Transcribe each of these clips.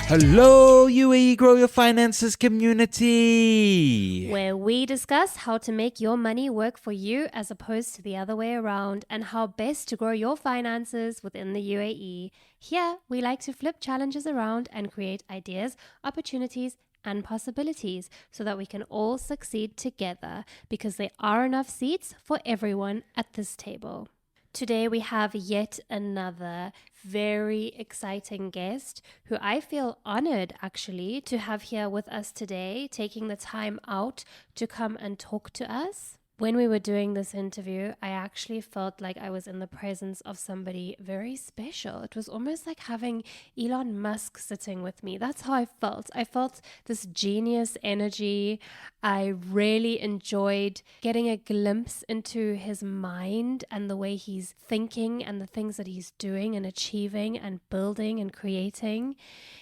Hello, UAE Grow Your Finances community. Where we discuss how to make your money work for you as opposed to the other way around and how best to grow your finances within the UAE. Here, we like to flip challenges around and create ideas, opportunities, and possibilities so that we can all succeed together because there are enough seats for everyone at this table. Today we have yet another very exciting guest who I feel honored actually to have here with us today, taking the time out to come and talk to us. When we were doing this interview, I actually felt like I was in the presence of somebody very special. It was almost like having Elon Musk sitting with me. That's how I felt. I felt this genius energy. I really enjoyed getting a glimpse into his mind and the way he's thinking and the things that he's doing and achieving and building and creating.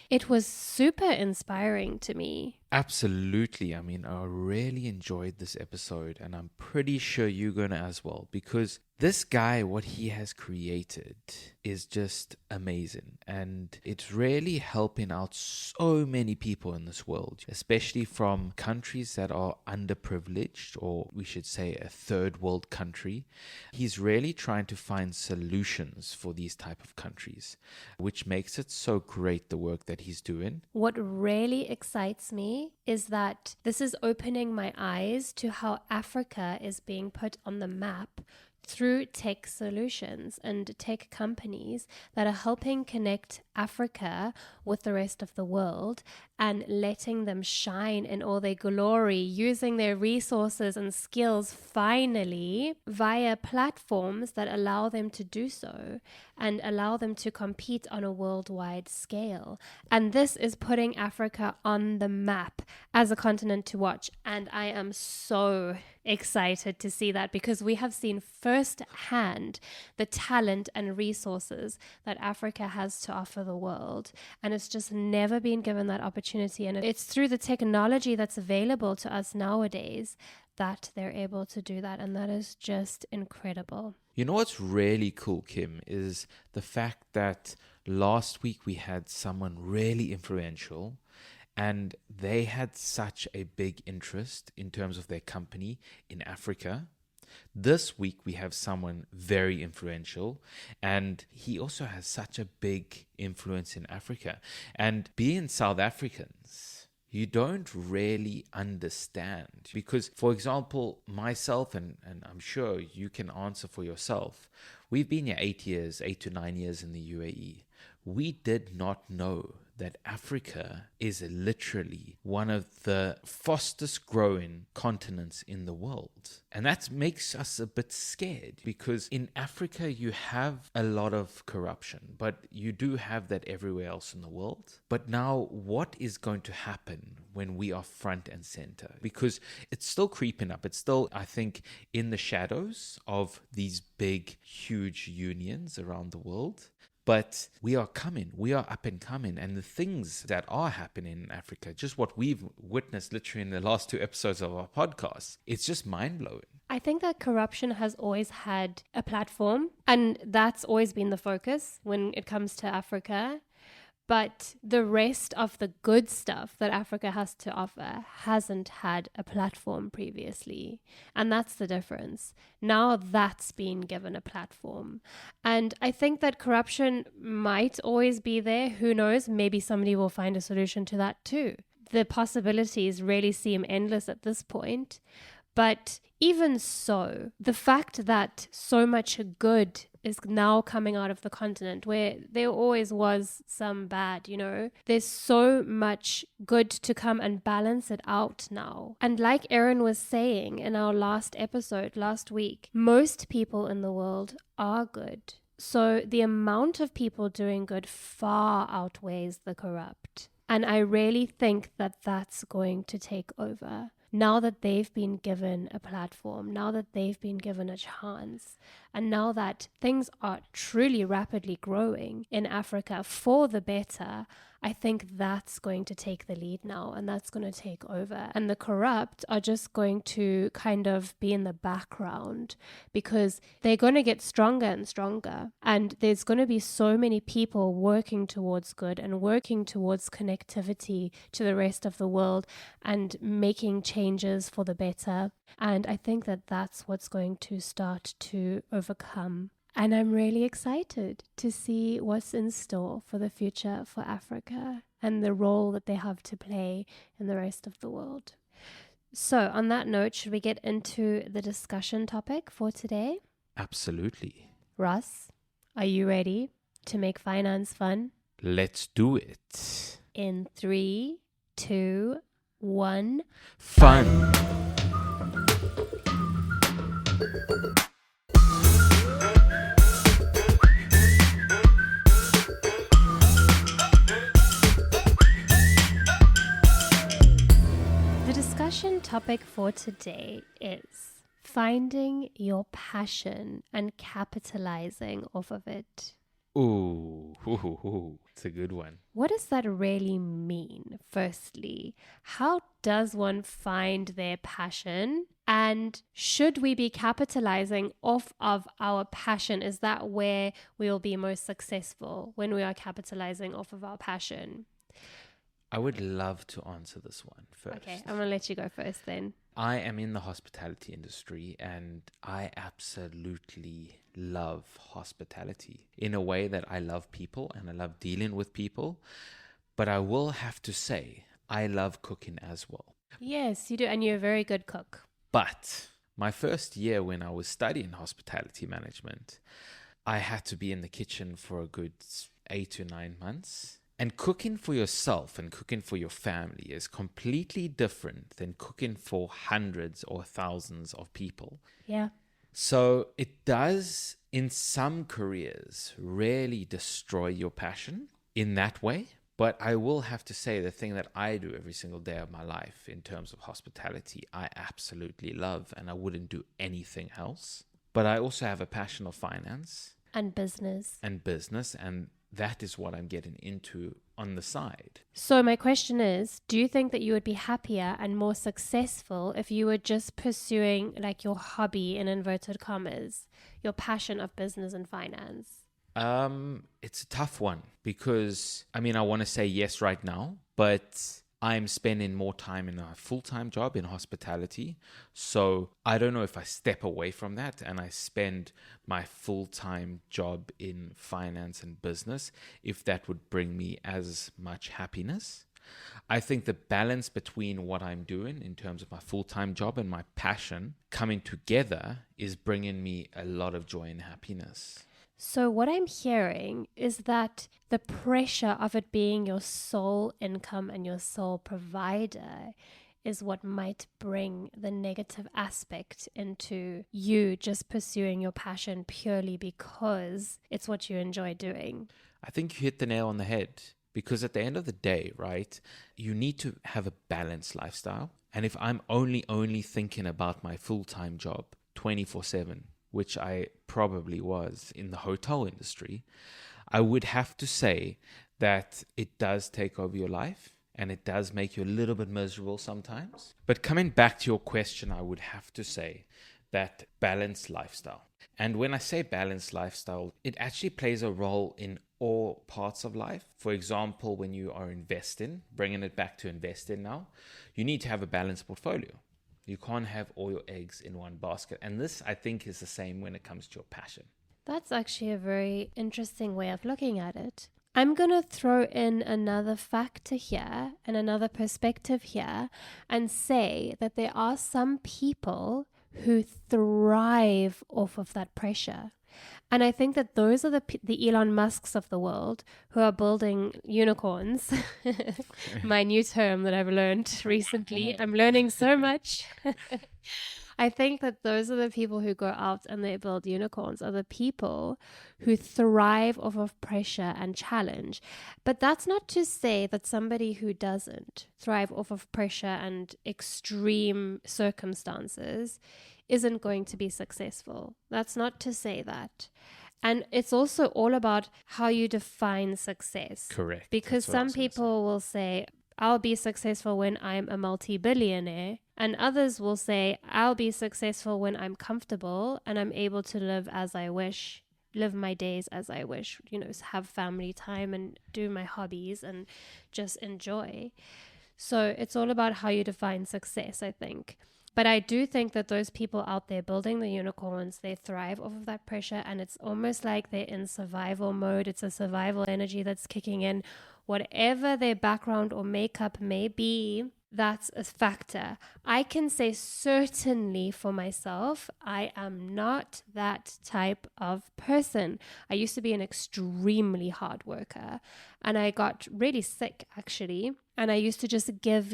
It was super inspiring to me. Absolutely. I mean, I really enjoyed this episode, and I'm pretty sure you're going to as well, because this guy, what he has created is just amazing. And it's really helping out so many people in this world, especially from countries that are underprivileged, or we should say a third world country. He's really trying to find solutions for these type of countries, which makes it so great, the work that he's doing. What really excites me is that this is opening my eyes to how Africa is being put on the map through tech solutions and tech companies that are helping connect Africa with the rest of the world and letting them shine in all their glory, using their resources and skills finally via platforms that allow them to do so and allow them to compete on a worldwide scale. And this is putting Africa on the map as a continent to watch. And I am so excited to see that because we have seen firsthand the talent and resources that Africa has to offer the world, and it's just never been given that opportunity. And it's through the technology that's available to us nowadays that they're able to do that, and that is just incredible. You know what's really cool, Kim, is the fact that last week we had someone really influential, and they had such a big interest in terms of their company in Africa. This week we have someone very influential, and he also has such a big influence in Africa. And being South Africans, you don't really understand because, for example, myself, and I'm sure you can answer for yourself, we've been here 8 to 9 years in the UAE. We did not know that Africa is literally one of the fastest growing continents in the world. And that makes us a bit scared because in Africa you have a lot of corruption, but you do have that everywhere else in the world. But now what is going to happen when we are front and center? Because it's still creeping up. It's still, I think, in the shadows of these big, huge unions around the world. But we are coming, we are up and coming. And the things that are happening in Africa, just what we've witnessed literally in the last 2 episodes of our podcast, it's just mind-blowing. I think that corruption has always had a platform, and that's always been the focus when it comes to Africa. But the rest of the good stuff that Africa has to offer hasn't had a platform previously. And that's the difference. Now that's been given a platform. And I think that corruption might always be there. Who knows? Maybe somebody will find a solution to that too. The possibilities really seem endless at this point. But even so, the fact that so much good is now coming out of the continent where there always was some bad, there's so much good to come and balance it out now. And like Erin was saying in our last episode last week, most people in the world are good. So the amount of people doing good far outweighs the corrupt. And I really think that that's going to take over. Now that they've been given a platform, now that they've been given a chance, and now that things are truly rapidly growing in Africa for the better, I think that's going to take the lead now, and that's going to take over. And the corrupt are just going to kind of be in the background because they're going to get stronger and stronger. And there's going to be so many people working towards good and working towards connectivity to the rest of the world and making changes for the better. And I think that that's what's going to start to overcome. And I'm really excited to see what's in store for the future for Africa and the role that they have to play in the rest of the world. So on that note, should we get into the discussion topic for today? Absolutely. Russ, are you ready to make finance fun? Let's do it. In 3, 2, 1. Fun. The discussion topic for today is finding your passion and capitalizing off of it. Ooh, it's a good one. What does that really mean? Firstly, how does one find their passion? And should we be capitalizing off of our passion? Is that where we will be most successful, when we are capitalizing off of our passion? I would love to answer this one first. Okay, I'm going to let you go first then. I am in the hospitality industry and I absolutely love hospitality in a way that I love people and I love dealing with people. But I will have to say, I love cooking as well. Yes, you do. And you're a very good cook. But my first year when I was studying hospitality management, I had to be in the kitchen for a good 8 to 9 months. And cooking for yourself and cooking for your family is completely different than cooking for hundreds or thousands of people. Yeah. So it does, in some careers, really destroy your passion in that way. But I will have to say the thing that I do every single day of my life in terms of hospitality, I absolutely love and I wouldn't do anything else. But I also have a passion of finance. And business. And that is what I'm getting into on the side. So my question is, do you think that you would be happier and more successful if you were just pursuing like your hobby in inverted commas, your passion of business and finance? It's a tough one because, I want to say yes right now, but I'm spending more time in a full-time job in hospitality. So I don't know if I step away from that and I spend my full-time job in finance and business, if that would bring me as much happiness. I think the balance between what I'm doing in terms of my full-time job and my passion coming together is bringing me a lot of joy and happiness. So what I'm hearing is that the pressure of it being your sole income and your sole provider is what might bring the negative aspect into you just pursuing your passion purely because it's what you enjoy doing. I think you hit the nail on the head because at the end of the day, right, you need to have a balanced lifestyle. And if I'm only thinking about my full-time job 24/7, which I probably was in the hotel industry, I would have to say that it does take over your life and it does make you a little bit miserable sometimes. But coming back to your question, I would have to say that balanced lifestyle. And when I say balanced lifestyle, it actually plays a role in all parts of life. For example, when you are investing, bringing it back to investing now, you need to have a balanced portfolio. You can't have all your eggs in one basket. And this, I think, is the same when it comes to your passion. That's actually a very interesting way of looking at it. I'm going to throw in another factor here and another perspective here and say that there are some people who thrive off of that pressure. And I think that those are the Elon Musks of the world who are building unicorns. My new term that I've learned recently. I'm learning so much. I think that those are the people who go out and they build unicorns, are the people who thrive off of pressure and challenge. But that's not to say that somebody who doesn't thrive off of pressure and extreme circumstances isn't going to be successful. That's not to say that. And it's also all about how you define success. Correct. Because That's what I some was gonna say. people will say, I'll be successful when I'm a multi-billionaire. And others will say, I'll be successful when I'm comfortable and I'm able to live as I wish, live my days as I wish, have family time and do my hobbies and just enjoy. So it's all about how you define success, I think. But I do think that those people out there building the unicorns, they thrive off of that pressure, and it's almost like they're in survival mode. It's a survival energy that's kicking in. Whatever their background or makeup may be, that's a factor. I can say certainly for myself, I am not that type of person. I used to be an extremely hard worker, and I got really sick actually. And I used to just give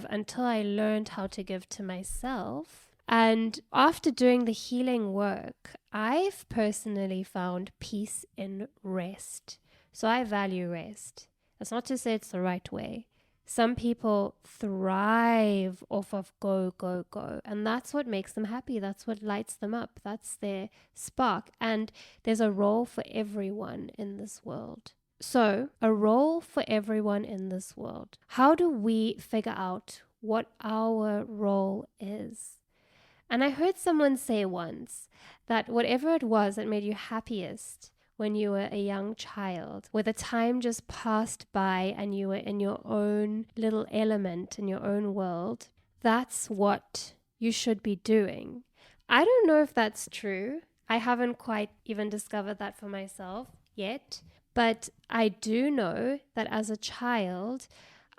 until I learned how to give to myself. And after doing the healing work, I've personally found peace in rest. So I value rest. That's not to say it's the right way. Some people thrive off of go. And that's what makes them happy. That's what lights them up. That's their spark. And there's a role for everyone in this world. So, a role for everyone in this world. How do we figure out what our role is? And I heard someone say once that whatever it was that made you happiest when you were a young child, where the time just passed by and you were in your own little element, in your own world, that's what you should be doing. I don't know if that's true. I haven't quite even discovered that for myself yet. But I do know that as a child,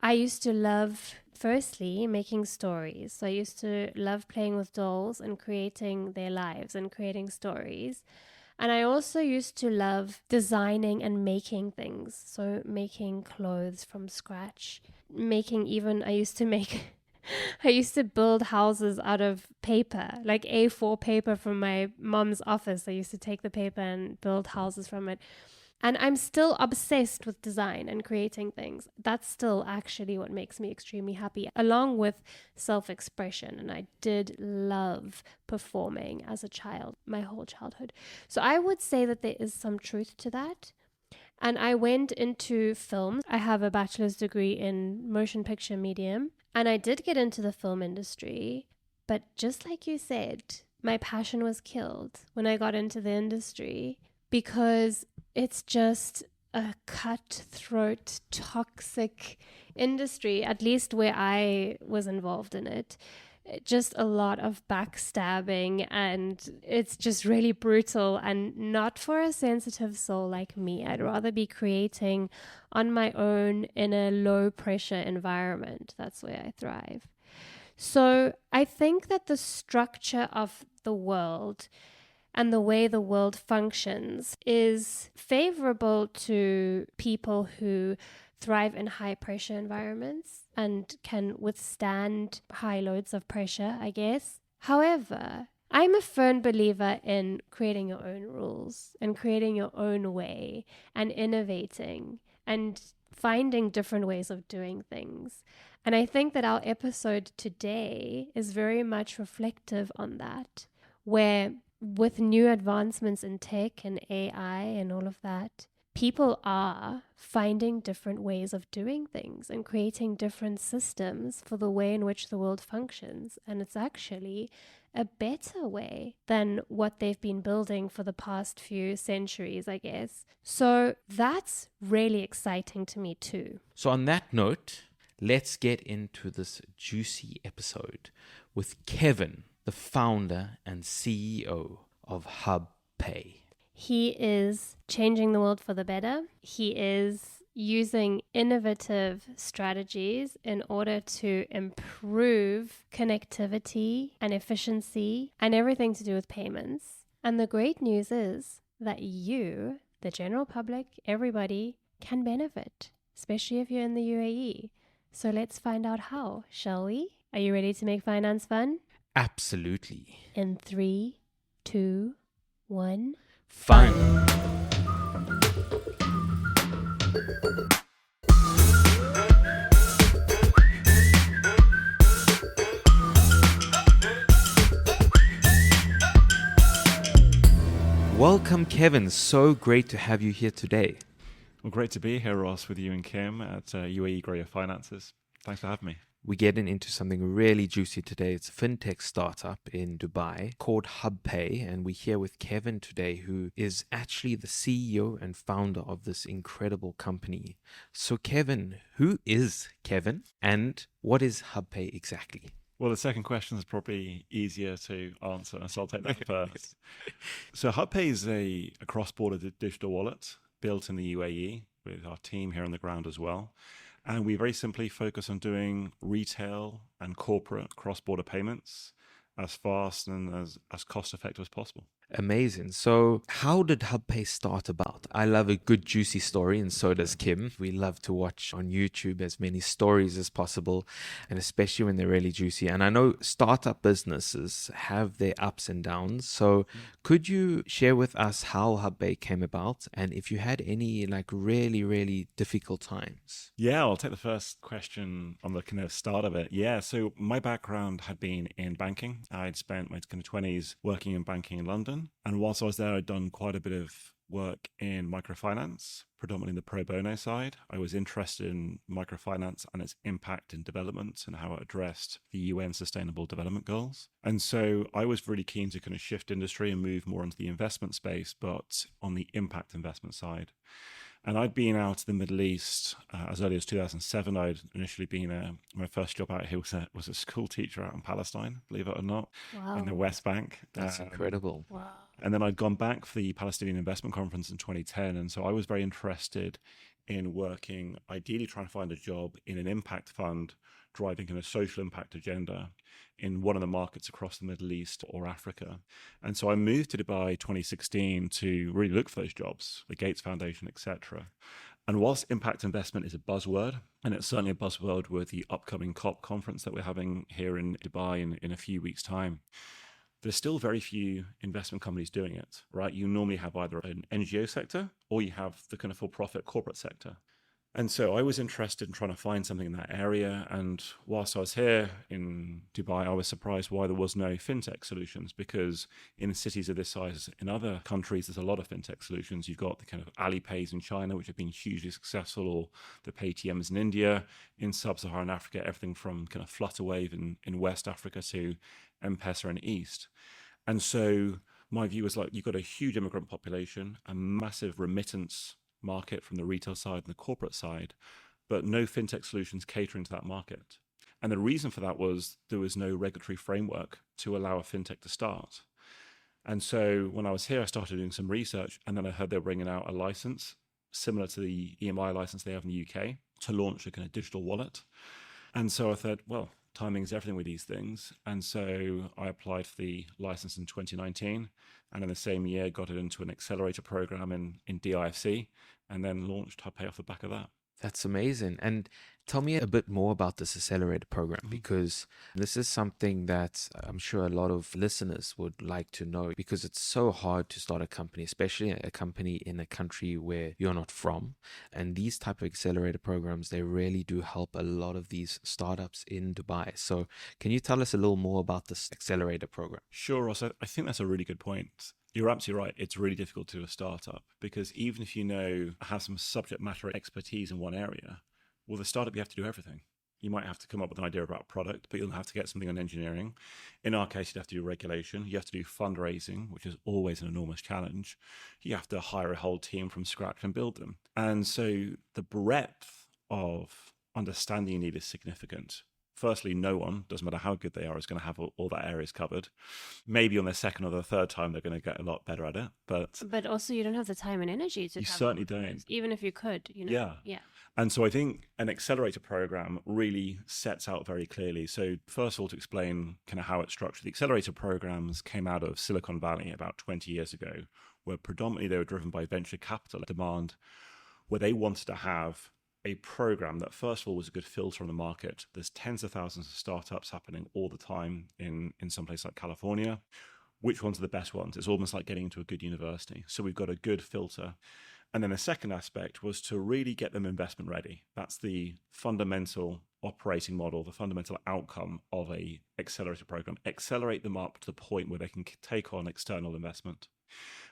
I used to love, firstly, making stories. So I used to love playing with dolls and creating their lives and creating stories. And I also used to love designing and making things. So making clothes from scratch. I used to build houses out of paper, like A4 paper from my mom's office. I used to take the paper and build houses from it. And I'm still obsessed with design and creating things. That's still actually what makes me extremely happy, along with self-expression. And I did love performing as a child, my whole childhood. So I would say that there is some truth to that. And I went into film. I have a bachelor's degree in motion picture medium. And I did get into the film industry. But just like you said, my passion was killed when I got into the industry, because it's just a cutthroat, toxic industry, at least where I was involved in it. Just a lot of backstabbing, and it's just really brutal, and not for a sensitive soul like me. I'd rather be creating on my own in a low pressure environment. That's where I thrive. So I think that the structure of the world and the way the world functions is favorable to people who thrive in high pressure environments and can withstand high loads of pressure, I guess. However, I'm a firm believer in creating your own rules and creating your own way and innovating and finding different ways of doing things. And I think that our episode today is very much reflective on that, where with new advancements in tech and AI and all of that, people are finding different ways of doing things and creating different systems for the way in which the world functions. And it's actually a better way than what they've been building for the past few centuries, I guess. So that's really exciting to me too. So on that note, let's get into this juicy episode with Kevin, the founder and CEO of HubPay. He is changing the world for the better. He is using innovative strategies in order to improve connectivity and efficiency and everything to do with payments. And the great news is that you, the general public, everybody can benefit, especially if you're in the UAE. So let's find out how, shall we? Are you ready to make finance fun? Absolutely. In 3, 2, 1. Fun. Welcome, Kevin. So great to have you here today. Well, great to be here, Ross, with you and Kim at UAE Grow Your Finances. Thanks for having me. We're getting into something really juicy today. It's a fintech startup in Dubai called HubPay, and we're here with Kevin today, who is actually the CEO and founder of this incredible company. So, Kevin, who is Kevin, and what is HubPay exactly? Well, the second question is probably easier to answer, so I'll take that first. So HubPay is a cross-border digital wallet built in the UAE with our team here on the ground as well. And we very simply focus on doing retail and corporate cross-border payments as fast and as cost-effective as possible. Amazing. So, how did HubPay start about? I love a good, juicy story, and so does Kim. We love to watch on YouTube as many stories as possible, and especially when they're really juicy. And I know startup businesses have their ups and downs. So, could you share with us how HubPay came about, and if you had any really, really difficult times? Yeah, I'll take the first question on the kind of start of it. Yeah, so my background had been in banking. I'd spent my kind of 20s working in banking in London. And whilst I was there, I'd done quite a bit of work in microfinance, predominantly the pro bono side. I was interested in microfinance and its impact in development and how it addressed the UN Sustainable Development Goals. And so I was really keen to kind of shift industry and move more into the investment space, but on the impact investment side. And I'd been out to the Middle East as early as 2007. I'd initially been, my first job out here was a school teacher out in Palestine, believe it or not, in the West Bank. That's incredible. Wow. And then I'd gone back for the Palestinian Investment Conference in 2010. And so I was very interested in working, ideally trying to find a job in an impact fund, driving a social impact agenda in one of the markets across the Middle East or Africa. And so I moved to Dubai 2016 to really look for those jobs, the Gates Foundation, etc. And whilst impact investment is a buzzword, and it's certainly a buzzword with the upcoming COP conference that we're having here in Dubai in a few weeks' time, there's still very few investment companies doing it, right? You normally have either an NGO sector or you have the kind of for-profit corporate sector. And so I was interested in trying to find something in that area. And whilst I was here in Dubai, I was surprised why there was no fintech solutions, because in cities of this size in other countries, there's a lot of fintech solutions. You've got the kind of Alipays in China, which have been hugely successful, or the Paytms in India. In sub-Saharan Africa, everything from kind of Flutterwave in West Africa to M-Pesa in East. And so my view was you've got a huge immigrant population, a massive remittance market from the retail side and the corporate side, but no fintech solutions catering to that market. And the reason for that was there was no regulatory framework to allow a fintech to start. And so when I was here, I started doing some research, and then I heard they were bringing out a license similar to the EMI license they have in the UK to launch a kind of digital wallet. And so I thought, well, timing is everything with these things. And so I applied for the license in 2019, and in the same year got it into an accelerator program in DIFC, and then launched HubPay off the back of that. That's amazing. And tell me a bit more about this accelerator program, because this is something that I'm sure a lot of listeners would like to know, because it's so hard to start a company, especially a company in a country where you're not from. And these type of accelerator programs, they really do help a lot of these startups in Dubai. So can you tell us a little more about this accelerator program? Sure, Ross. I think that's a really good point. You're absolutely right. It's really difficult to do a startup, because even if you have some subject matter expertise in one area, well, the startup, you have to do everything. You might have to come up with an idea about a product, but you'll have to get something on engineering. In our case, you'd have to do regulation. You have to do fundraising, which is always an enormous challenge. You have to hire a whole team from scratch and build them. And so the breadth of understanding you need is significant. Firstly, no one, doesn't matter how good they are, is going to have all that areas covered. Maybe on their second or the third time, they're going to get a lot better at it. But also, you don't have the time and energy to. You certainly don't. Even if you could, Yeah. And so I think an accelerator program really sets out very clearly. So first of all, to explain kind of how it's structured, the accelerator programs came out of Silicon Valley about 20 years ago, where predominantly they were driven by venture capital demand, where they wanted to have a program that first of all was a good filter on the market. There's tens of thousands of startups happening all the time in some place like California. Which ones are the best ones? It's almost like getting into a good university. So we've got a good filter. And then the second aspect was to really get them investment ready. That's the fundamental operating model, the fundamental outcome of a accelerator program. Accelerate them up to the point where they can take on external investment.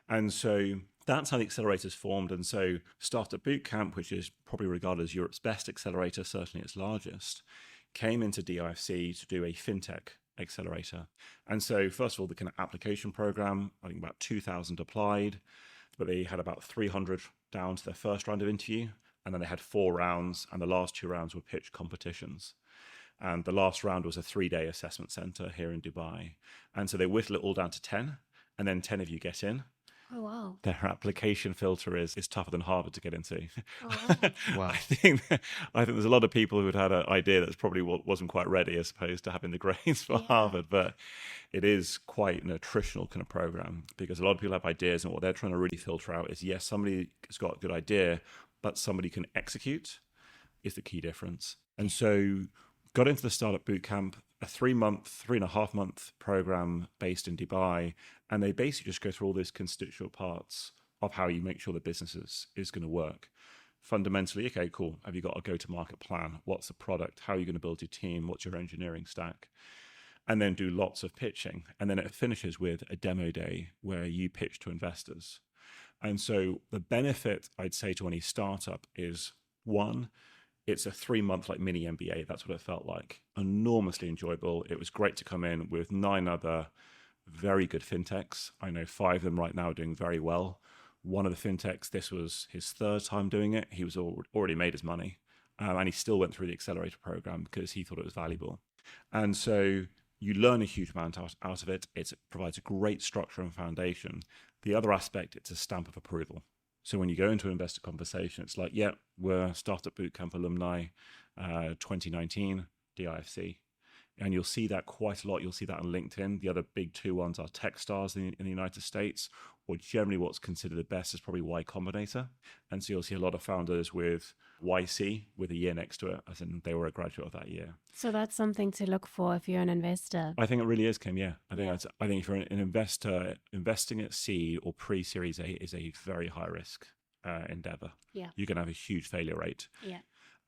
And so that's how the accelerator's formed. And so Startup Bootcamp, which is probably regarded as Europe's best accelerator, certainly its largest, came into DIFC to do a fintech accelerator. And so first of all, the kind of application program, I think about 2,000 applied, but they had about 300 down to their first round of interview. And then they had 4 rounds, and the last 2 rounds were pitch competitions. And the last round was a 3-day assessment center here in Dubai. And so they whittle it all down to 10, and then 10 of you get in. Oh, wow. Their application filter is tougher than Harvard to get into. Oh, Wow. I think there's a lot of people who had an idea that's probably wasn't quite ready as opposed to having the grades for Harvard. But it is quite an attritional kind of program, because a lot of people have ideas, and what they're trying to really filter out is, yes, somebody has got a good idea, but somebody can execute is the key difference. And so got into the Startup Bootcamp, a 3.5 month program based in Dubai. And they basically just go through all those constituent parts of how you make sure the business is going to work. Fundamentally, okay, cool. Have you got a go-to-market plan? What's the product? How are you going to build your team? What's your engineering stack? And then do lots of pitching. And then it finishes with a demo day where you pitch to investors. And so the benefit, I'd say, to any startup is, one, it's a 3-month like mini MBA. That's what it felt like. Enormously enjoyable. It was great to come in with 9 other very good fintechs. I know 5 of them right now are doing very well. One of the fintechs, this was his 3rd time doing it. He was already made his money. And he still went through the accelerator program because he thought it was valuable. And so you learn a huge amount out of it. It provides a great structure and foundation. The other aspect, it's a stamp of approval. So when you go into an investor conversation, it's like, yeah, we're Startup Bootcamp alumni, 2019, DIFC. And you'll see that quite a lot. You'll see that on LinkedIn. The other big 2 ones are Techstars in the United States, or generally what's considered the best is probably Y Combinator. And so you'll see a lot of founders with YC with a year next to it, as in they were a graduate of that year. So that's something to look for if you're an investor. I think it really is, Kim. Yeah, I think if you're an investor, investing at seed or pre-Series A is a very high risk endeavor. Yeah, you're going to have a huge failure rate. Yeah.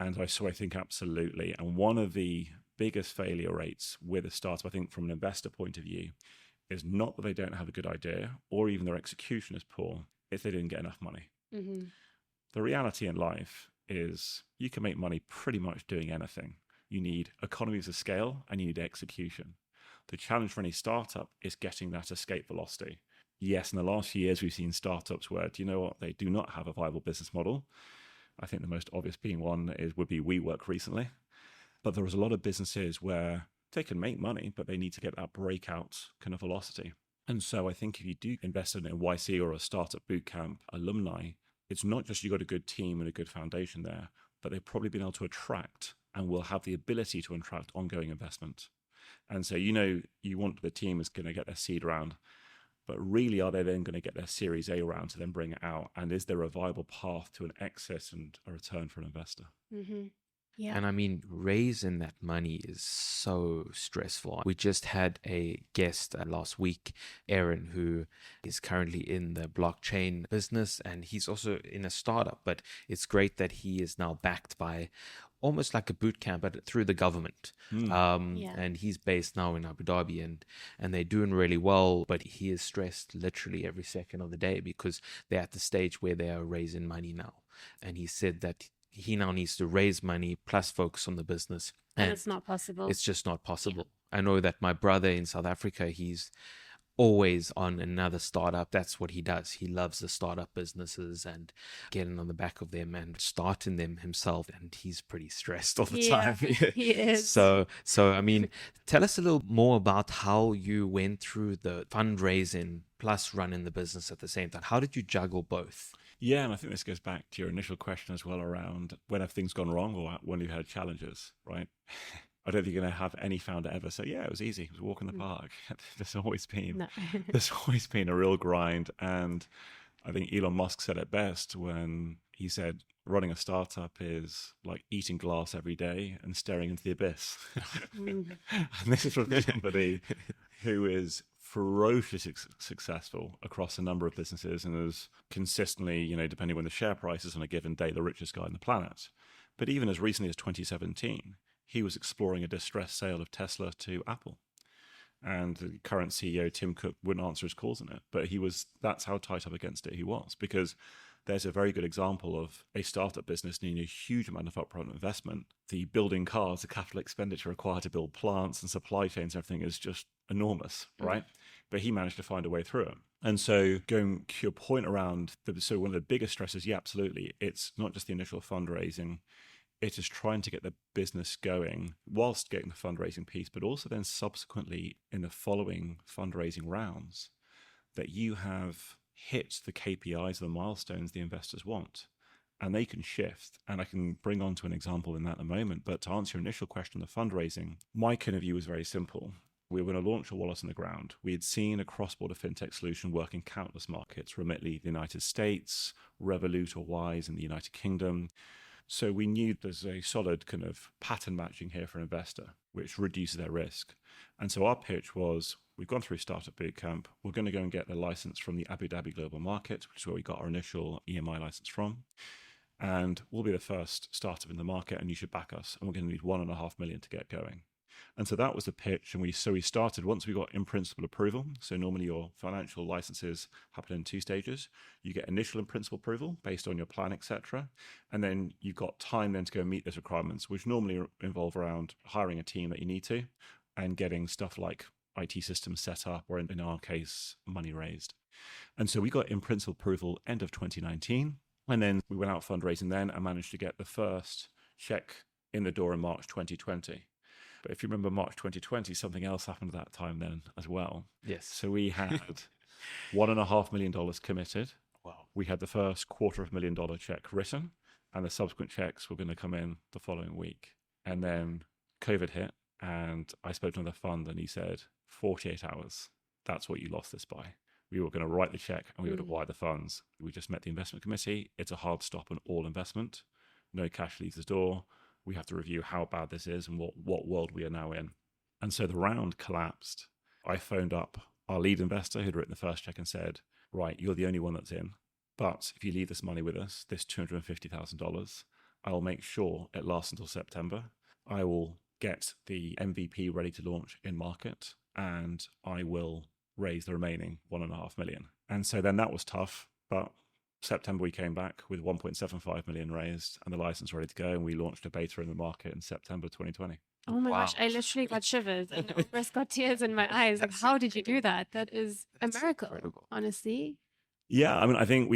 And so I think absolutely. And one of the biggest failure rates with a startup, I think, from an investor point of view, is not that they don't have a good idea or even their execution is poor, if they didn't get enough money. Mm-hmm. The reality in life is you can make money pretty much doing anything. You need economies of scale and you need execution. The challenge for any startup is getting that escape velocity. Yes, in the last few years, we've seen startups where, do you know what, they do not have a viable business model. I think the most obvious being one would be WeWork recently. But there is a lot of businesses where they can make money, but they need to get that breakout kind of velocity. And so I think if you do invest in a YC or a Startup Bootcamp alumni, it's not just you got a good team and a good foundation there, but they've probably been able to attract and will have the ability to attract ongoing investment. And so, you want the team is going to get their seed round, but really are they then going to get their Series A round to then bring it out? And is there a viable path to an exit and a return for an investor? Mm-hmm. Yeah. And I mean, raising that money is so stressful. We just had a guest last week, Aaron, who is currently in the blockchain business, and he's also in a startup. But it's great that he is now backed by almost like a boot camp, but through the government. And he's based now in Abu Dhabi, and they're doing really well. But he is stressed literally every second of the day because they're at the stage where they are raising money now. And he said that he now needs to raise money plus focus on the business. And it's not possible. It's just not possible. Yeah. I know that my brother in South Africa, he's always on another startup. That's what he does. He loves the startup businesses and getting on the back of them and starting them himself. And he's pretty stressed all the time. He is. So I mean, tell us a little more about how you went through the fundraising plus running the business at the same time. How did you juggle both? Yeah, and I think this goes back to your initial question as well around when have things gone wrong or when you've had challenges, right? I don't think you're going to have any founder ever say, yeah, it was easy. It was a walk in the park. There's always been a real grind. And I think Elon Musk said it best when he said running a startup is like eating glass every day and staring into the abyss. And this is from somebody who is ferociously successful across a number of businesses and is consistently, depending on the share prices on a given day, the richest guy on the planet. But even as recently as 2017, he was exploring a distressed sale of Tesla to Apple. And the current CEO, Tim Cook, wouldn't answer his calls in it. But that's how tight up against it he was, because there's a very good example of a startup business needing a huge amount of upfront investment. The building cars, the capital expenditure required to build plants and supply chains, everything is just enormous, right? But he managed to find a way through it. And so going to your point around, so one of the biggest stresses, yeah, absolutely. It's not just the initial fundraising. It is trying to get the business going whilst getting the fundraising piece, but also then subsequently in the following fundraising rounds that you have hit the KPIs, the milestones the investors want, and they can shift. And I can bring on to an example in that in a moment. But to answer your initial question, the fundraising, my kind of view was very simple. We were going to launch a wallet on the ground. We had seen a cross-border fintech solution work in countless markets, Remitly, the United States, Revolut or Wise in the United Kingdom. So we knew there's a solid kind of pattern matching here for an investor, which reduces their risk. And so our pitch was, we've gone through Startup Bootcamp. We're going to go and get the license from the Abu Dhabi Global Market, which is where we got our initial EMI license from. And we'll be the first startup in the market, and you should back us. And we're going to need $1.5 million to get going. And so that was the pitch. And we started once we got in principle approval. So normally your financial licenses happen in 2 stages. You get initial in principle approval based on your plan, etc. And then you've got time then to go meet those requirements, which normally involve around hiring a team that you need to and getting stuff like IT systems set up, or in our case, money raised. And so we got in principle approval end of 2019. And then we went out fundraising then and managed to get the first check in the door in March 2020. But if you remember March 2020, something else happened at that time then as well. Yes. So we had $1.5 million committed. Wow. We had the first $250,000 check written, and the subsequent checks were going to come in the following week. And then COVID hit, and I spoke to another fund, and he said, 48 hours, that's what you lost this by. We were going to write the check, and we would have wired the funds. We just met the investment committee. It's a hard stop on all investment. No cash leaves the door. We have to review how bad this is and what world we are now in. And so the round collapsed. I phoned up our lead investor who'd written the first check and said, right, you're the only one that's in. But if you leave this money with us, this $250,000, I will make sure it lasts until September. I will get the MVP ready to launch in market, and I will raise the remaining $1.5 million. And so then that was tough, but September we came back with 1.75 million raised and the license ready to go, and we launched a beta in the market in September 2020. Oh my Wow. gosh, I literally got shivers and almost got tears in my eyes. Like, how did you do that? That is a miracle, incredible. honestly. Yeah, I mean, I think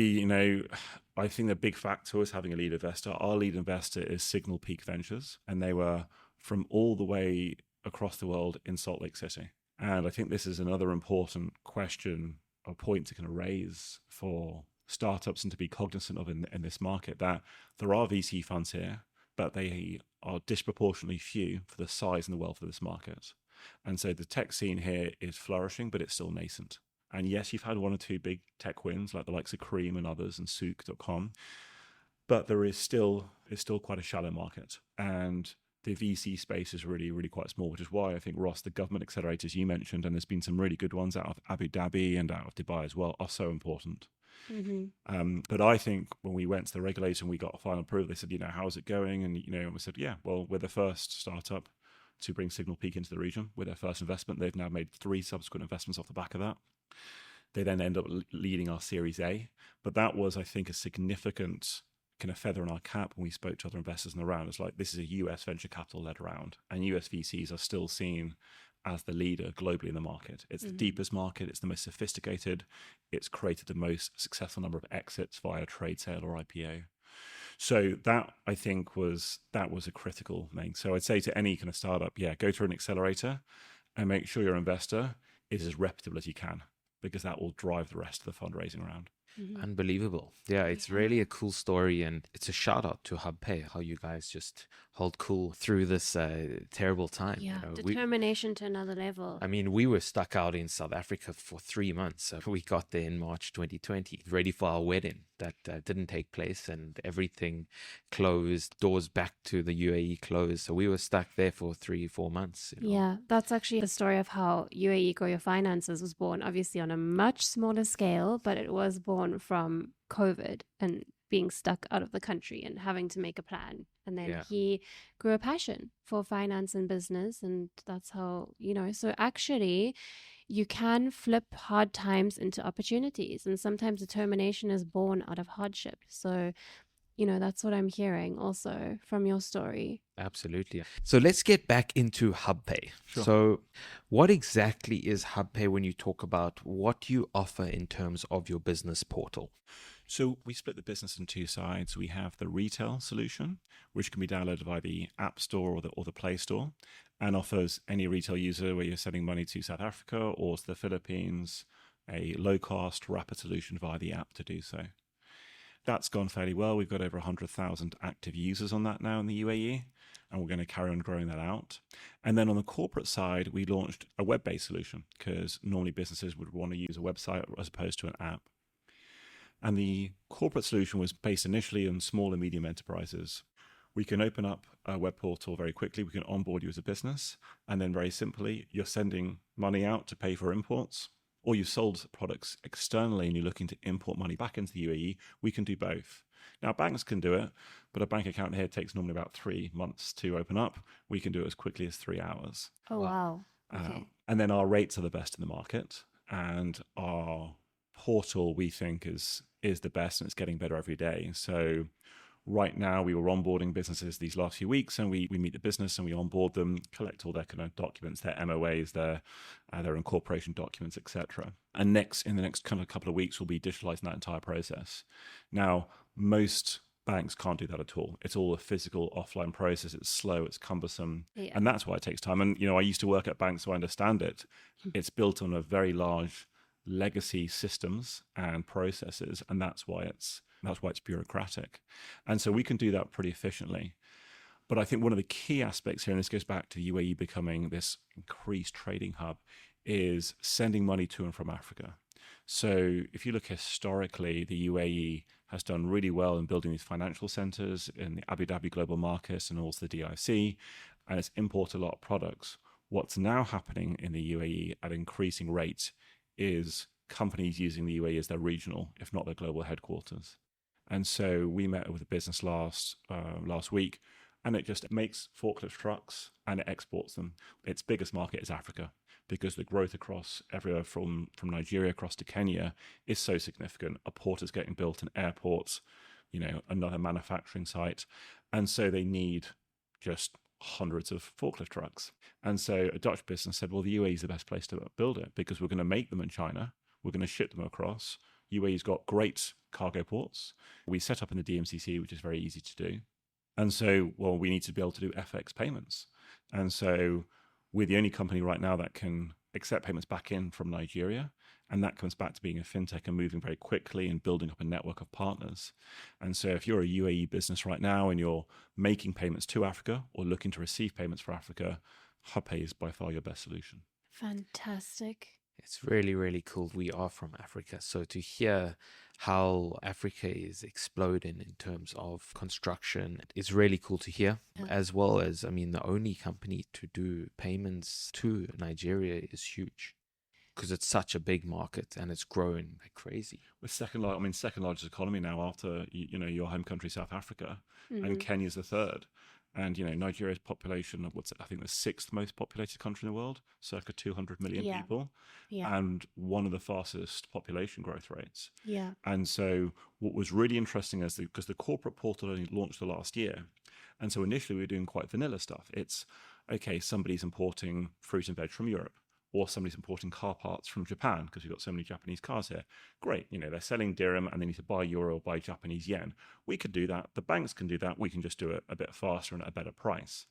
I think the big factor was having a lead investor. Our lead investor is Signal Peak Ventures, and they were from all the way across the world in Salt Lake City. And I think this is another important question or point to kind of raise for startups and to be cognizant of in this market, that there are VC funds here, but they are disproportionately few for the size and the wealth of this market. And so the tech scene here is flourishing, but it's still nascent. And yes, you've had 1 or 2 big tech wins, like the likes of Cream and others and Souk.com, but it's still quite a shallow market. And the VC space is really, really quite small, which is why I think, Ross, the government accelerators you mentioned, and there's been some really good ones out of Abu Dhabi and out of Dubai as well, are so important. But I think when we went to the regulator and we got a final approval, they said, how's it going? And, we said, yeah, well, we're the first startup to bring Signal Peak into the region with their first investment. They've now made 3 subsequent investments off the back of that. They then end up leading our Series A. But that was, I think, a significant kind of feather in our cap when we spoke to other investors in the round. It's like, this is a US venture capital led round, and US VCs are still seen as the leader globally in the market. It's the deepest market. It's the most sophisticated. It's created the most successful number of exits via trade sale or IPO. So that, I think, was a critical thing. So I'd say to any kind of startup, go through an accelerator and make sure your investor is as reputable as you can, because that will drive the rest of the fundraising round. Unbelievable. Yeah, it's really a cool story, and it's a shout out to HubPay, how you guys just hold cool through this terrible time. Yeah, determination to another level. I mean, we were stuck out in South Africa for 3 months. So we got there in March 2020, ready for our wedding. That didn't take place, and everything closed, doors back to the UAE closed. So we were stuck there for 3-4 months. Yeah, that's actually the story of how UAE Grow Your Finances was born, obviously on a much smaller scale, but it was born from COVID and being stuck out of the country and having to make a plan. And then Yeah. he grew a passion for finance and business. And that's how, so actually you can flip hard times into opportunities. And sometimes determination is born out of hardship. So, that's what I'm hearing also from your story. Absolutely. So let's get back into HubPay. Sure. So what exactly is HubPay when you talk about what you offer in terms of your business portal? So we split the business in two sides. We have the retail solution, which can be downloaded by the App Store or the Play Store, and offers any retail user where you're sending money to South Africa or to the Philippines a low-cost, rapid solution via the app to do so. That's gone fairly well. We've got over 100,000 active users on that now in the UAE, and we're going to carry on growing that out. And then on the corporate side, we launched a web-based solution because normally businesses would want to use a website as opposed to an app. And the corporate solution was based initially on small and medium enterprises. We can open up a web portal very quickly. We can onboard you as a business. And then very simply, you're sending money out to pay for imports, or you've sold products externally and you're looking to import money back into the UAE. We can do both. Now, banks can do it, but a bank account here takes normally about 3 months to open up. We can do it as quickly as 3 hours. Oh, wow. Okay. And then our rates are the best in the market. And our portal, we think, is the best, and it's getting better every day. So right now, we were onboarding businesses these last few weeks, and we meet the business and we onboard them, collect all their kind of documents, their MOAs, their incorporation documents, etc. And in the next kind of couple of weeks, we'll be digitalizing that entire process. Now, most banks can't do that at all. It's all a physical offline process. It's slow, it's cumbersome, and that's why it takes time. And I used to work at banks, so I understand it. It's built on a very large legacy systems and processes, and that's why it's bureaucratic. And so we can do that pretty efficiently. But I think one of the key aspects here, and this goes back to the UAE becoming this increased trading hub, is sending money to and from Africa. So if you look historically, the UAE has done really well in building these financial centers in the Abu Dhabi global markets and also the DIC, and it's imported a lot of products. What's now happening in the UAE at increasing rates is companies using the UAE as their regional, if not their global headquarters. And so we met with a business last week, and it just makes forklift trucks and it exports them. Its biggest market is Africa, because the growth across everywhere from Nigeria across to Kenya is so significant. A port is getting built, an airport, another manufacturing site. And so they need just hundreds of forklift trucks. And so a Dutch business said, well, the UAE is the best place to build it because we're going to make them in China. We're going to ship them across. UAE's got great cargo ports. We set up in the DMCC, which is very easy to do. And so, well, we need to be able to do FX payments. And so we're the only company right now that can accept payments back in from Nigeria. And that comes back to being a fintech and moving very quickly and building up a network of partners. And so if you're a UAE business right now and you're making payments to Africa or looking to receive payments for Africa, HubPay is by far your best solution. Fantastic. It's really, really cool. We are from Africa. So to hear how Africa is exploding in terms of construction is really cool to hear. Yeah. As well as, the only company to do payments to Nigeria is huge because it's such a big market and it's growing like crazy. We're second largest economy now after, your home country, South Africa, and Kenya's the third. And, Nigeria's population, I think the 6th most populated country in the world, circa 200 million people, and one of the fastest population growth rates. Yeah. And so what was really interesting is because the corporate portal only launched the last year. And so initially we were doing quite vanilla stuff. It's, okay, somebody's importing fruit and veg from Europe, or somebody's importing car parts from Japan because we've got so many Japanese cars here. Great, they're selling dirham and they need to buy euro or buy Japanese yen. We could do that. The banks can do that. We can just do it a bit faster and at a better price.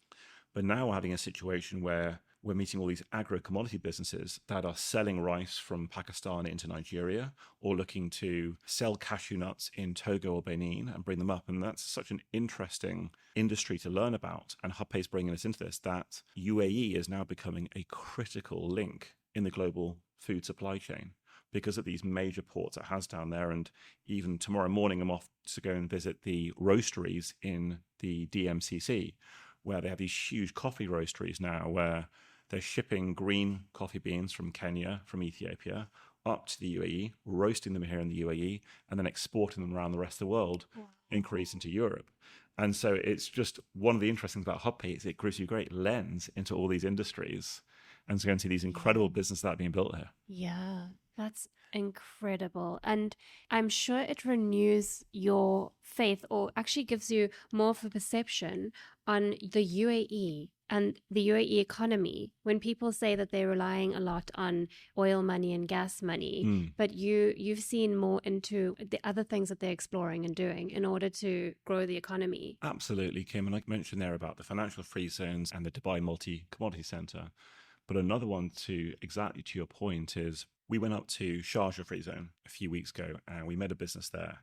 But now we're having a situation where we're meeting all these agro-commodity businesses that are selling rice from Pakistan into Nigeria or looking to sell cashew nuts in Togo or Benin and bring them up. And that's such an interesting industry to learn about. And HubPay is bringing us into this, that UAE is now becoming a critical link in the global food supply chain because of these major ports it has down there. And even tomorrow morning, I'm off to go and visit the roasteries in the DMCC, where they have these huge coffee roasteries now where they're shipping green coffee beans from Kenya, from Ethiopia, up to the UAE, roasting them here in the UAE, and then exporting them around the rest of the world, increase into Europe. And so it's just one of the interesting things about HubPay is it gives you a great lens into all these industries. And so you can see these incredible businesses that are being built here. Yeah, that's incredible. And I'm sure it renews your faith or actually gives you more of a perception on the UAE and the UAE economy when people say that they're relying a lot on oil money and gas money, but you've seen more into the other things that they're exploring and doing in order to grow the economy. Absolutely, Kim. And I mentioned there about the financial free zones and the Dubai Multi-Commodity Center. But another one exactly to your point is we went up to Sharjah Free Zone a few weeks ago and we met a business there.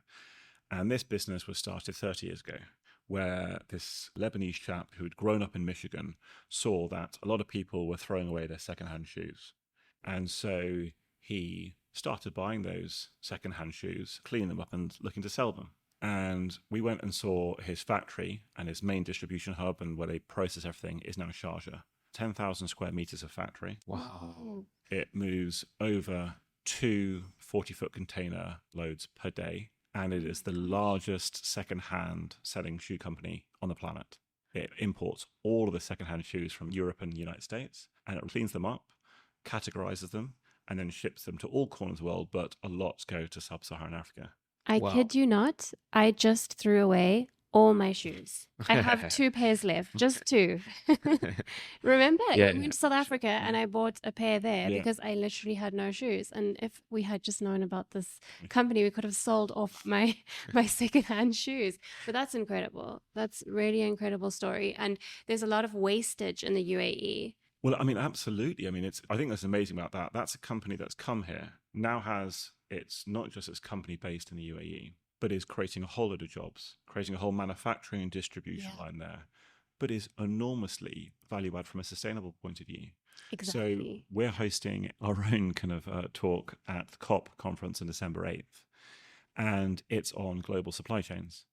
And this business was started 30 years ago, where this Lebanese chap who had grown up in Michigan saw that a lot of people were throwing away their secondhand shoes. And so he started buying those secondhand shoes, cleaning them up and looking to sell them. And we went and saw his factory, and his main distribution hub and where they process everything is now Sharjah. 10,000 square meters of factory. Wow. It moves over 2 40-foot container loads per day. And it is the largest second-hand selling shoe company on the planet. It imports all of the second-hand shoes from Europe and the United States, and it cleans them up, categorizes them, and then ships them to all corners of the world, but a lot go to sub-Saharan Africa. I kid you not, I just threw away all my shoes. I have 2 pairs left, just 2. Remember, I went to South Africa and I bought a pair there because I literally had no shoes. And if we had just known about this company, we could have sold off my secondhand shoes. But that's incredible. That's really an incredible story. And there's a lot of wastage in the UAE. Well, I mean, absolutely. I mean, I think that's amazing about that. That's a company that's come here, now it's not just its company based in the UAE, but is creating a whole load of jobs, creating a whole manufacturing and distribution line there, but is enormously value add from a sustainable point of view. Exactly. So we're hosting our own kind of talk at the COP conference on December 8th, and it's on global supply chains.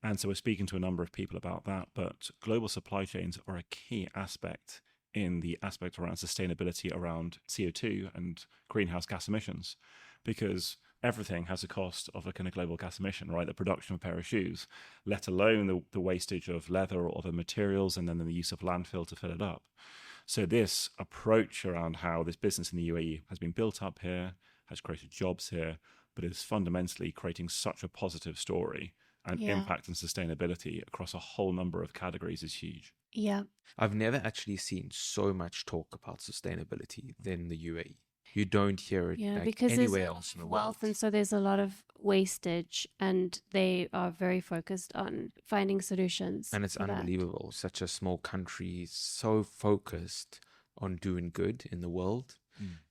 And so we're speaking to a number of people about that, but global supply chains are a key aspect in the aspect around sustainability around CO2 and greenhouse gas emissions, because everything has a cost of a kind of global gas emission, right? The production of a pair of shoes, let alone the wastage of leather or other materials, and then the use of landfill to fill it up. So this approach around how this business in the UAE has been built up here, has created jobs here, but is fundamentally creating such a positive story and impact and sustainability across a whole number of categories is huge. Yeah. I've never actually seen so much talk about sustainability than the UAE. You don't hear it because anywhere there's else in the wealth, world. and so there's a lot of wastage, and they are very focused on finding solutions. And it's unbelievable. Such a small country, so focused on doing good in the world.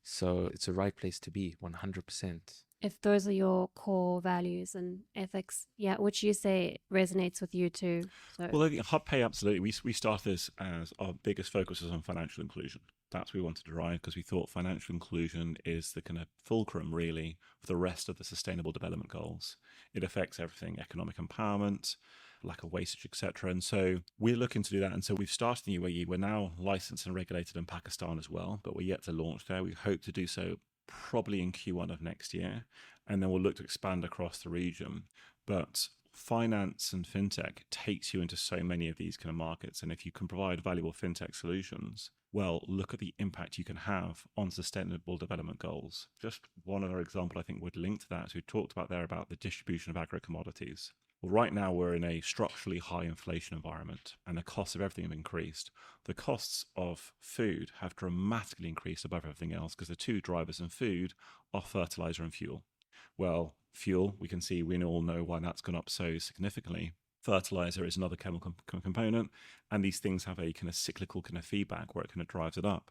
So it's a right place to be, 100%. If those are your core values and ethics, which you say resonates with you too. So. Well, I think HubPay, absolutely. We started this as our biggest focus is on financial inclusion. That's what we wanted to drive because we thought financial inclusion is the kind of fulcrum, really, for the rest of the Sustainable Development Goals. It affects everything, economic empowerment, lack of wastage, etc. And so we're looking to do that. And so we've started in the UAE. We're now licensed and regulated in Pakistan as well, but we're yet to launch there. We hope to do so probably in Q1 of next year, and then we'll look to expand across the region. But finance and fintech takes you into so many of these kind of markets, and if you can provide valuable fintech solutions, well, look at the impact you can have on sustainable development goals. Just one other example I think would link to that, as we talked about there about the distribution of agri-commodities. Well, right now we're in a structurally high inflation environment and the costs of everything have increased. The costs of food have dramatically increased above everything else because the 2 drivers in food are fertilizer and fuel. Well, fuel, we all know why that's gone up so significantly. Fertilizer is another chemical component, and these things have a kind of cyclical kind of feedback where it kind of drives it up.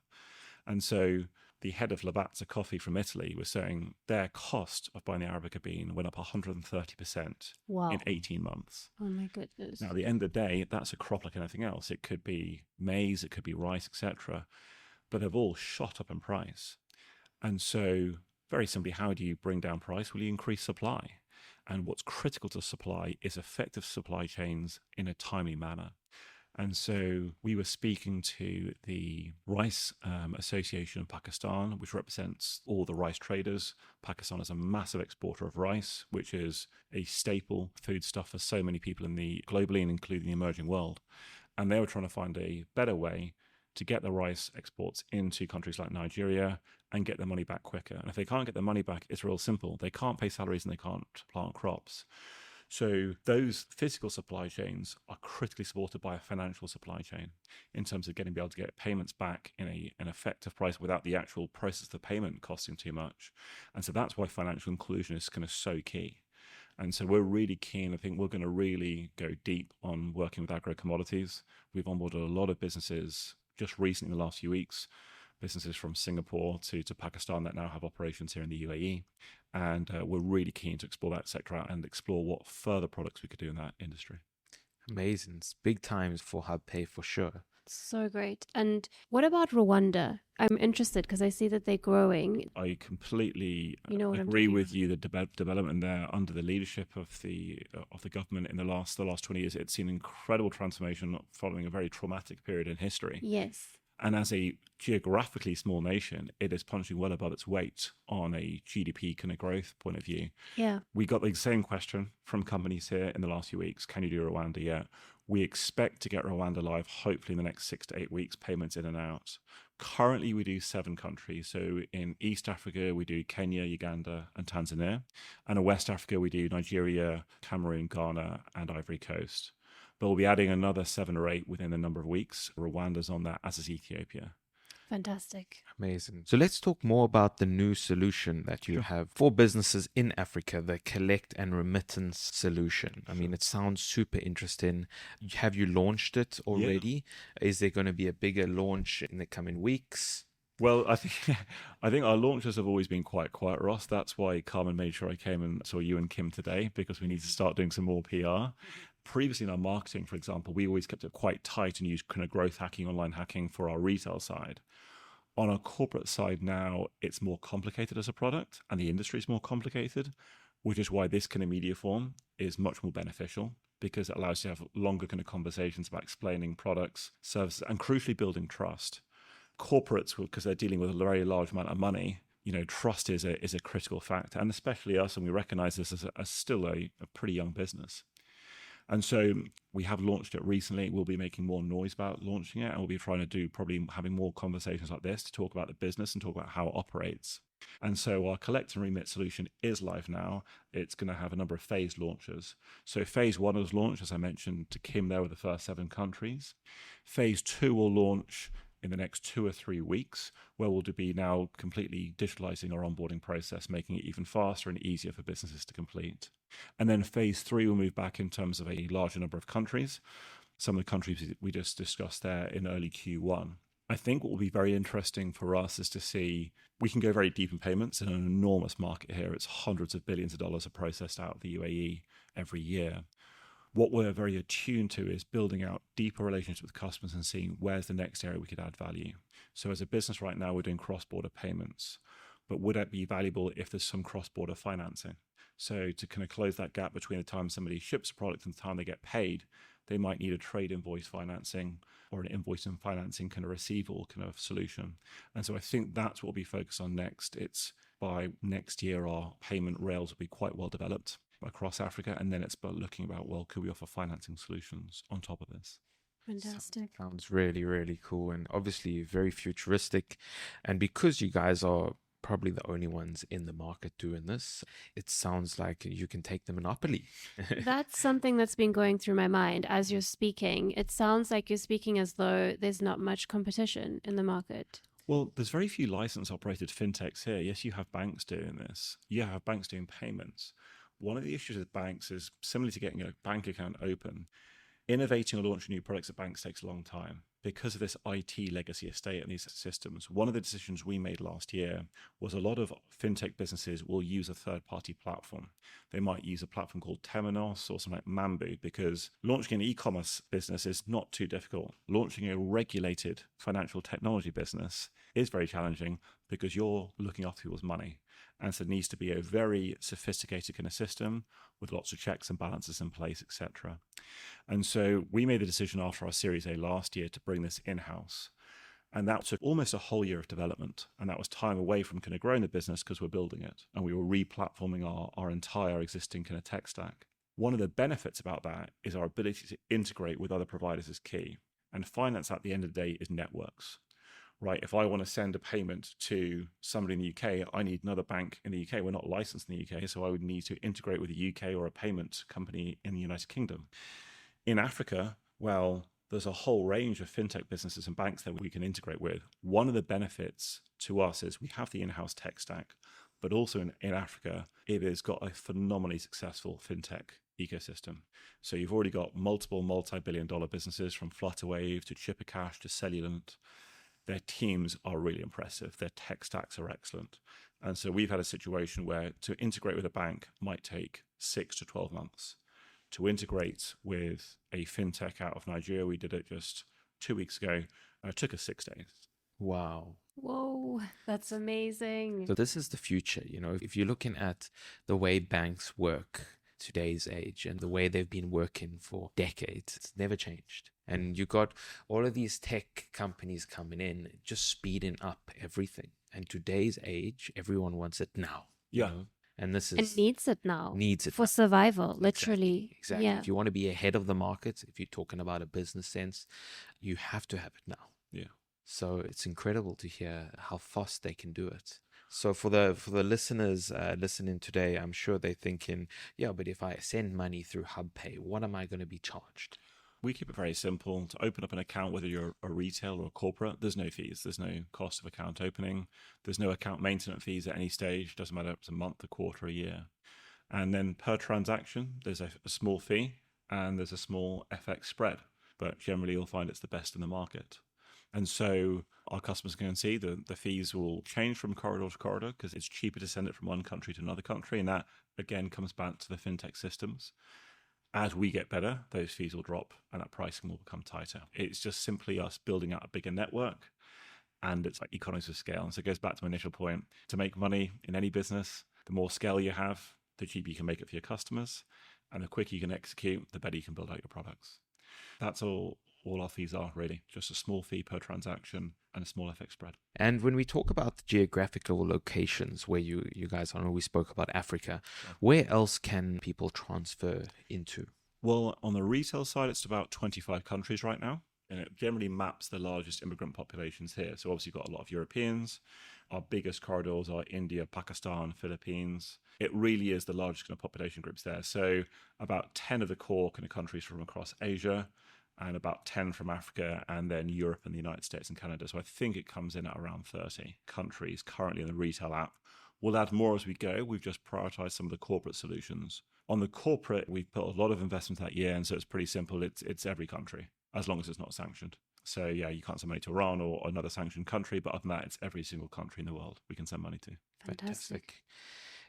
And so the head of Lavazza Coffee from Italy was saying their cost of buying the Arabica bean went up 130% in 18 months. Oh my goodness. Now, at the end of the day, that's a crop like anything else. It could be maize, it could be rice, etc. But they've all shot up in price. And so very simply, how do you bring down price? Well, you increase supply. And what's critical to supply is effective supply chains in a timely manner. And so we were speaking to the Rice Association of Pakistan, which represents all the rice traders. Pakistan is a massive exporter of rice, which is a staple foodstuff for so many people globally and including the emerging world. And they were trying to find a better way to get the rice exports into countries like Nigeria and get their money back quicker. And if they can't get their money back, it's real simple. They can't pay salaries and they can't plant crops. So those physical supply chains are critically supported by a financial supply chain in terms of being able to get payments back in an effective price without the actual process of the payment costing too much. And so that's why financial inclusion is kind of so key. And so we're really keen. I think we're going to really go deep on working with agro commodities. We've onboarded a lot of businesses just recently in the last few weeks, businesses from Singapore to Pakistan that now have operations here in the UAE. And we're really keen to explore that sector out and explore what further products we could do in that industry. Amazing. It's big times for HubPay for sure. So great. And what about Rwanda? I'm interested because I see that they're growing. I completely agree with you. The development there under the leadership of the government in the last 20 years, it's seen incredible transformation following a very traumatic period in history. Yes. And as a geographically small nation, it is punching well above its weight on a GDP kind of growth point of view. Yeah. We got the same question from companies here in the last few weeks. Can you do Rwanda yet? We expect to get Rwanda live, hopefully in the next 6 to 8 weeks, payments in and out. Currently, we do 7 countries. So in East Africa, we do Kenya, Uganda, and Tanzania. And in West Africa, we do Nigeria, Cameroon, Ghana, and Ivory Coast. But we'll be adding another 7 or 8 within a number of weeks. Rwanda's on that, as is Ethiopia. Fantastic. Amazing. So let's talk more about the new solution that you have for businesses in Africa, the collect and remittance solution. I mean, it sounds super interesting. Have you launched it already? Yeah. Is there going to be a bigger launch in the coming weeks? Well, I think our launches have always been quite quiet, Ross. That's why Carmen made sure I came and saw you and Kim today, because we need to start doing some more PR. Previously in our marketing, for example, we always kept it quite tight and used kind of growth hacking, online hacking for our retail side. On our corporate side now, it's more complicated as a product and the industry is more complicated, which is why this kind of media form is much more beneficial because it allows you to have longer kind of conversations about explaining products, services, and crucially building trust. Corporates, because they're dealing with a very large amount of money, trust is a critical factor, and especially us, and we recognize this as still a pretty young business. And so we have launched it recently. We'll be making more noise about launching it, and we'll be trying to probably having more conversations like this to talk about the business and talk about how it operates. And so our collect and remit solution is live now. It's going to have a number of phased launches. So phase 1 was launched, as I mentioned to Kim there, with the first 7 countries. Phase 2 will launch in the next 2 or 3 weeks, where we'll be now completely digitalizing our onboarding process, making it even faster and easier for businesses to complete. And then phase 3 will move back in terms of a larger number of countries. Some of the countries we just discussed there in early Q1. I think what will be very interesting for us is to see, we can go very deep in payments in an enormous market here. It's hundreds of billions of dollars are processed out of the UAE every year. What we're very attuned to is building out deeper relationships with customers and seeing where's the next area we could add value. So as a business right now, we're doing cross-border payments, but would that be valuable if there's some cross-border financing? So to kind of close that gap between the time somebody ships a product and the time they get paid, they might need a trade invoice financing or an invoice and financing kind of receivable kind of solution. And so I think that's what we'll be focused on next. It's by next year, our payment rails will be quite well developed across Africa. And then it's about looking about, well, could we offer financing solutions on top of this? Fantastic. Sounds really, really cool. And obviously very futuristic. And because you guys are probably the only ones in the market doing this, it sounds like you can take the monopoly. That's something that's been going through my mind as you're speaking. It sounds like you're speaking as though there's not much competition in the market. Well, there's very few license operated fintechs here. Yes, you have banks doing this. You have banks doing payments. One of the issues with banks is similar to getting a bank account open. Innovating or launching new products at banks takes a long time because of this IT legacy estate and these systems. One of the decisions we made last year was a lot of fintech businesses will use a third-party platform. They might use a platform called Temenos or something like Mambu, because launching an e-commerce business is not too difficult. Launching a regulated financial technology business is very challenging, because you're looking after people's money. And so it needs to be a very sophisticated kind of system with lots of checks and balances in place, etc. And so we made the decision after our Series A last year to bring this in-house. And that took almost a whole year of development. And that was time away from kind of growing the business because we're building it. And we were re-platforming our entire existing kind of tech stack. One of the benefits about that is our ability to integrate with other providers is key. And finance at the end of the day is networks, right? If I want to send a payment to somebody in the UK, I need another bank in the UK. We're not licensed in the UK, so I would need to integrate with the UK or a payment company in the United Kingdom. In Africa, well, there's a whole range of fintech businesses and banks that we can integrate with. One of the benefits to us is we have the in-house tech stack, but also in Africa, it has got a phenomenally successful fintech ecosystem. So you've already got multiple multi-billion-dollar businesses from Flutterwave to Chippercash to Cellulant. Their teams are really impressive. Their tech stacks are excellent. And so we've had a situation where to integrate with a bank might take 6 to 12 months. To integrate with a fintech out of Nigeria, we did it just 2 weeks ago. It took us 6 days. Wow. Whoa, that's amazing. So this is the future. If you're looking at the way banks work today's age and the way they've been working for decades, it's never changed. And you got all of these tech companies coming in, just speeding up everything. And today's age, everyone wants it now. Yeah. And this is It needs it now. Needs it for now. survival, literally. Exactly. Yeah. If you want to be ahead of the market, if you're talking about a business sense, you have to have it now. Yeah. So it's incredible to hear how fast they can do it. So for the listeners listening today, I'm sure they're thinking, yeah, but if I send money through HubPay, what am I going to be charged? We keep it very simple. To open up an account, whether you're a retail or a corporate, there's no fees. There's no cost of account opening. There's no account maintenance fees at any stage. Doesn't matter if it's a month, a quarter, a year. And then per transaction, there's a small fee and there's a small FX spread. But generally, you'll find it's the best in the market. And so our customers can see the fees will change from corridor to corridor because it's cheaper to send it from one country to another country. And that, again, comes back to the fintech systems. As we get better, those fees will drop and that pricing will become tighter. It's just simply us building out a bigger network and it's like economies of scale. And so it goes back to my initial point. To make money in any business, the more scale you have, the cheaper you can make it for your customers. And the quicker you can execute, the better you can build out your products. That's all our fees are, really. Just a small fee per transaction and a small FX spread. And when we talk about the geographical locations where you guys are, I know we spoke about Africa, where else can people transfer into? Well, on the retail side, it's about 25 countries right now. And it generally maps the largest immigrant populations here. So obviously you've got a lot of Europeans. Our biggest corridors are India, Pakistan, Philippines. It really is the largest kind of population groups there. So about 10 of the core kind of countries from across Asia, and about 10 from Africa, and then Europe and the United States and Canada. So I think it comes in at around 30 countries currently in the retail app. We'll add more as we go. We've just prioritized some of the corporate solutions. On the corporate, we've put a lot of investment that year, and so it's pretty simple. It's every country, as long as it's not sanctioned. So yeah, you can't send money to Iran or another sanctioned country, but other than that, it's every single country in the world we can send money to. Fantastic.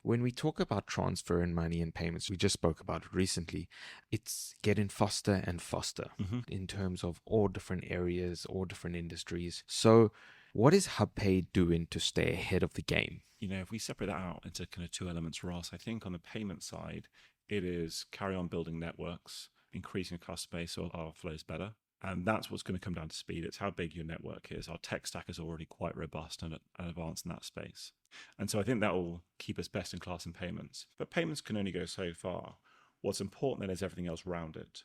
When we talk about transfer and money and payments, we just spoke about it recently, it's getting faster and faster in terms of all different areas, all different industries. So what is HubPay doing to stay ahead of the game? If we separate that out into kind of two elements, Ross, I think on the payment side, it is carry on building networks, increasing the customer base so our flow is better. And that's what's going to come down to speed. It's how big your network is. Our tech stack is already quite robust and advanced in that space. And so I think that will keep us best in class in payments. But payments can only go so far. What's important then is everything else around it.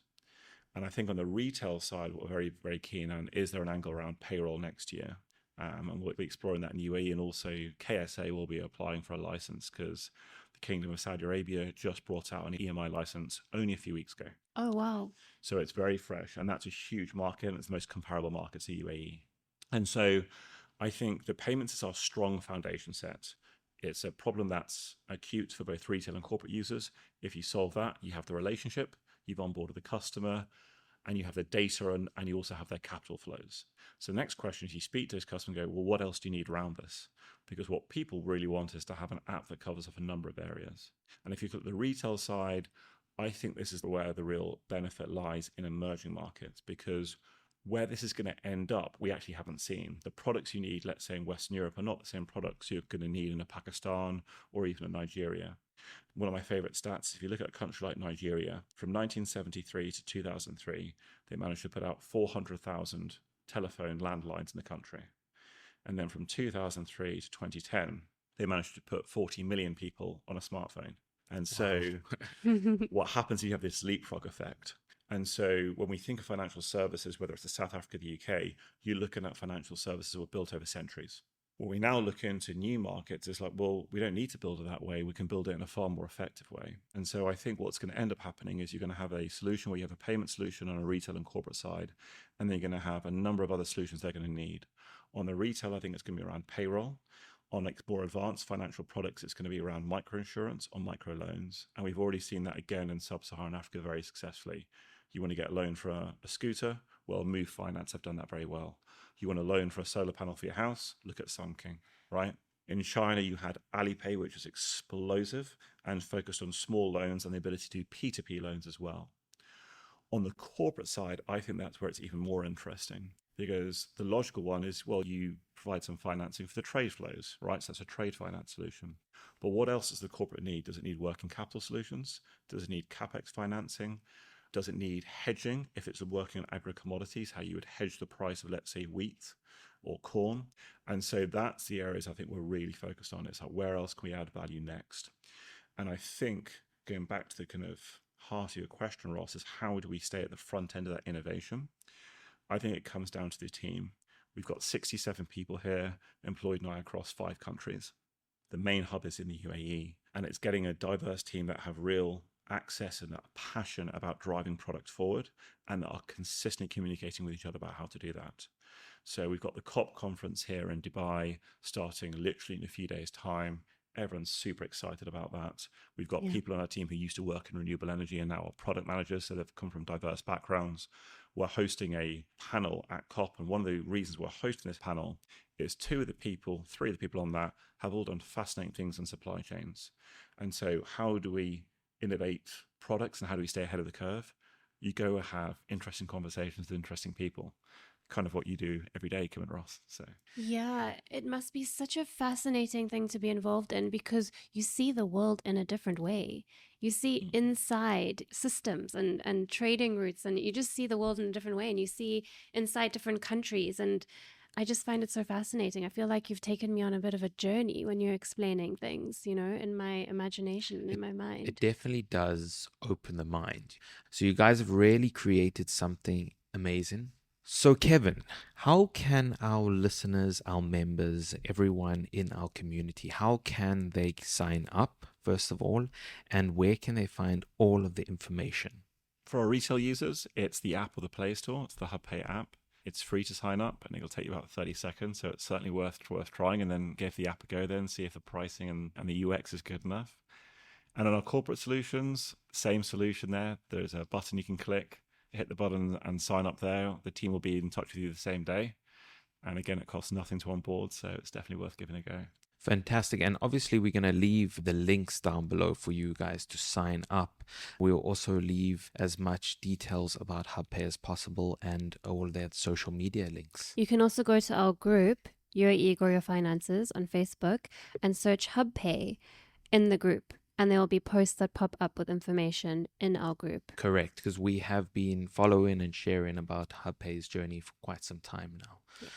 And I think on the retail side, what we're very, very keen on is there an angle around payroll next year. And we'll be exploring that in UAE, and also KSA will be applying for a license because the Kingdom of Saudi Arabia just brought out an EMI license only a few weeks ago. Oh, wow. So it's very fresh, and that's a huge market, and it's the most comparable market to UAE. And so I think the payments is our strong foundation set. It's a problem that's acute for both retail and corporate users. If you solve that, you have the relationship, you've onboarded the customer, and you have the data, and you also have their capital flows. So the next question is you speak to this customer and go, well, what else do you need around this? Because what people really want is to have an app that covers off a number of areas. And if you look at the retail side, I think this is where the real benefit lies in emerging markets, because Where this is going to end up, we actually haven't seen. The products you need, let's say in Western Europe, are not the same products you're going to need in a Pakistan or even in Nigeria. One of my favorite stats, if you look at a country like Nigeria, from 1973 to 2003, they managed to put out 400,000 telephone landlines in the country. And then from 2003 to 2010, they managed to put 40 million people on a smartphone. And so what happens is you have this leapfrog effect. And so when we think of financial services, whether it's South Africa, the UK, you're looking at financial services that were built over centuries. When we now look into new markets, it's like, well, we don't need to build it that way. We can build it in a far more effective way. And so I think what's going to end up happening is you're going to have a solution where you have a payment solution on a retail and corporate side, and then you're going to have a number of other solutions they're going to need. On the retail, I think it's going to be around payroll. On like more advanced financial products, it's going to be around microinsurance or microloans. And we've already seen that again in sub-Saharan Africa very successfully. You want to get a loan for a scooter? Well, Move Finance have done that very well. You want a loan for a solar panel for your house? Look at Sunking, right? In China, you had Alipay, which was explosive and focused on small loans and the ability to do P2P loans as well. On the corporate side, I think that's where it's even more interesting, because the logical one is, well, you provide some financing for the trade flows, right? So that's a trade finance solution. But what else does the corporate need? Does it need working capital solutions? Does it need CapEx financing? Does it need hedging? If it's working on agri-commodities, how you would hedge the price of, let's say, wheat or corn. And so that's the areas I think we're really focused on. It's like, where else can we add value next? And I think going back to the kind of heart of your question, Ross, is how do we stay at the front end of that innovation? I think it comes down to the team. We've got 67 people here employed now across 5 countries. The main hub is in the UAE, and it's getting a diverse team that have real access and a passion about driving product forward and that are consistently communicating with each other about how to do that. So we've got the COP conference here in Dubai starting literally in a few days' time. Everyone's super excited about that. We've got people on our team who used to work in renewable energy and now are product managers, so they've come from diverse backgrounds. We're hosting a panel at COP, and one of the reasons we're hosting this panel is 3 of the people on that have all done fascinating things in supply chains. And so how do we innovate products and how do we stay ahead of the curve? You go have interesting conversations with interesting people, kind of what you do every day, Kim and Ross. So Yeah, it must be such a fascinating thing to be involved in, because you see the world in a different way. You see inside systems and trading routes, and you just see the world in a different way, and you see inside different countries. And I just find it so fascinating. I feel like you've taken me on a bit of a journey when you're explaining things, in my imagination, in my mind. It definitely does open the mind. So you guys have really created something amazing. So Kevin, how can our listeners, our members, everyone in our community, how can they sign up, first of all, and where can they find all of the information? for our retail users, it's the app or the Play Store. It's the HubPay app. It's free to sign up, and it'll take you about 30 seconds. So it's certainly worth trying, and then give the app a go then, see if the pricing and the UX is good enough. And on our corporate solutions, same solution there. There's a button you can click, hit the button and sign up there. The team will be in touch with you the same day. And again, it costs nothing to onboard, so it's definitely worth giving a go. Fantastic. And obviously, we're going to leave the links down below for you guys to sign up. We'll also leave as much details about HubPay as possible and all their social media links. You can also go to our group, UAE Grow Your Finances, on Facebook and search HubPay in the group. And there will be posts that pop up with information in our group. Correct, because we have been following and sharing about HubPay's journey for quite some time now. Yeah.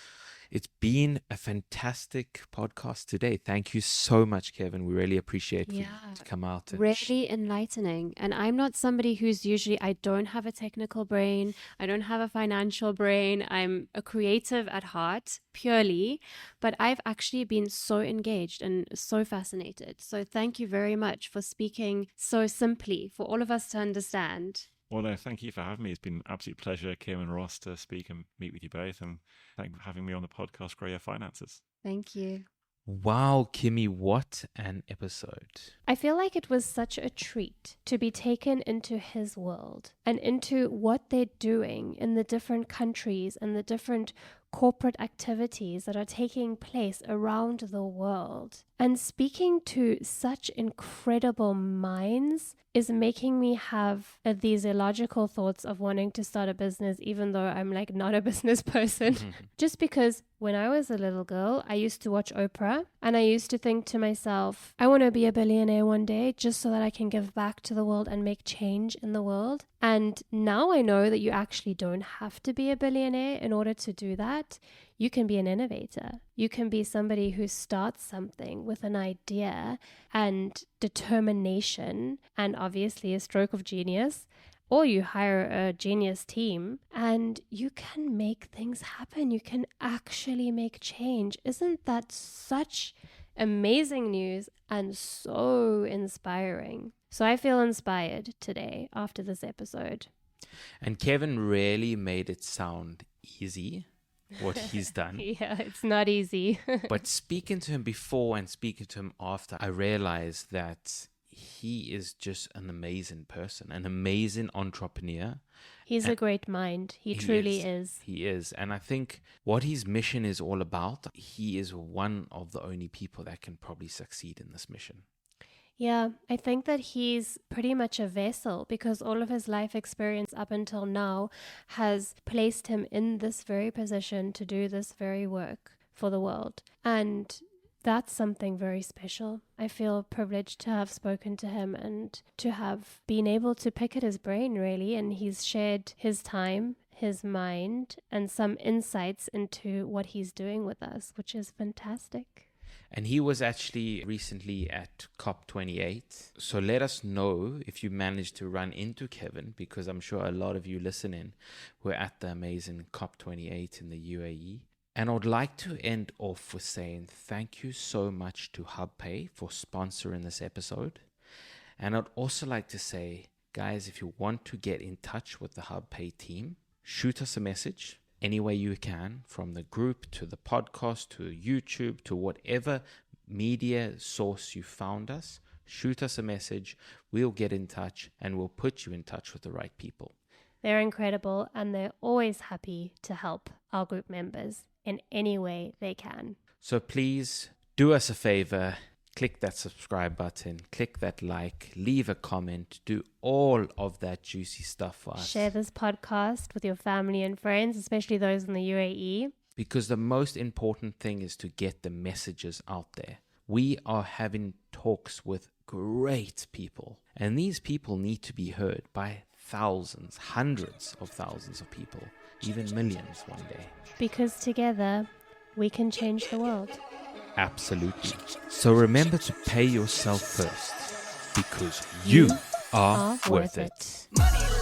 It's been a fantastic podcast today. Thank you so much, Kevin. We really appreciate you to come out. And really enlightening. And I'm not somebody who's usually, I don't have a technical brain. I don't have a financial brain. I'm a creative at heart, purely. But I've actually been so engaged and so fascinated. So thank you very much for speaking so simply for all of us to understand. Well, no, thank you for having me. It's been an absolute pleasure, Kim and Ross, to speak and meet with you both. And thank you for having me on the podcast, Grow Your Finances. Thank you. wow, Kimmy, what an episode. I feel like it was such a treat to be taken into his world and into what they're doing in the different countries and the different corporate activities that are taking place around the world. And speaking to such incredible minds is making me have these illogical thoughts of wanting to start a business, even though I'm like not a business person. Just because when I was a little girl, I used to watch Oprah and I used to think to myself, I want to be a billionaire one day just so that I can give back to the world and make change in the world. And now I know that you actually don't have to be a billionaire in order to do that. You can be an innovator. You can be somebody who starts something with an idea and determination and obviously a stroke of genius, or you hire a genius team and you can make things happen. You can actually make change. Isn't that such amazing news and so inspiring? So I feel inspired today after this episode. And Kevin really made it sound easy, what he's done. Yeah, it's not easy. But speaking to him before and speaking to him after, I realized that he is just an amazing person, an amazing entrepreneur. He's a great mind. He truly is. He is. And I think what his mission is all about, he is one of the only people that can probably succeed in this mission. Yeah, I think that he's pretty much a vessel because all of his life experience up until now has placed him in this very position to do this very work for the world. And that's something very special. I feel privileged to have spoken to him and to have been able to pick at his brain, really. And he's shared his time, his mind, and some insights into what he's doing with us, which is fantastic. And he was actually recently at COP28. So let us know if you managed to run into Kevin, because I'm sure a lot of you listening were at the amazing COP28 in the UAE. And I would like to end off with saying thank you so much to HubPay for sponsoring this episode. And I'd also like to say, guys, if you want to get in touch with the HubPay team, shoot us a message any way you can, from the group to the podcast to YouTube to whatever media source you found us. Shoot us a message. We'll get in touch and we'll put you in touch with the right people. They're incredible and they're always happy to help our group members in any way they can. So please do us a favor. Click that subscribe button, click that like, leave a comment, do all of that juicy stuff for us. Share this podcast with your family and friends, especially those in the UAE. Because the most important thing is to get the messages out there. We are having talks with great people, and these people need to be heard by thousands, hundreds of thousands of people, even millions one day. Because together, we can change the world. Absolutely. So remember to pay yourself first, because you are worth it. Money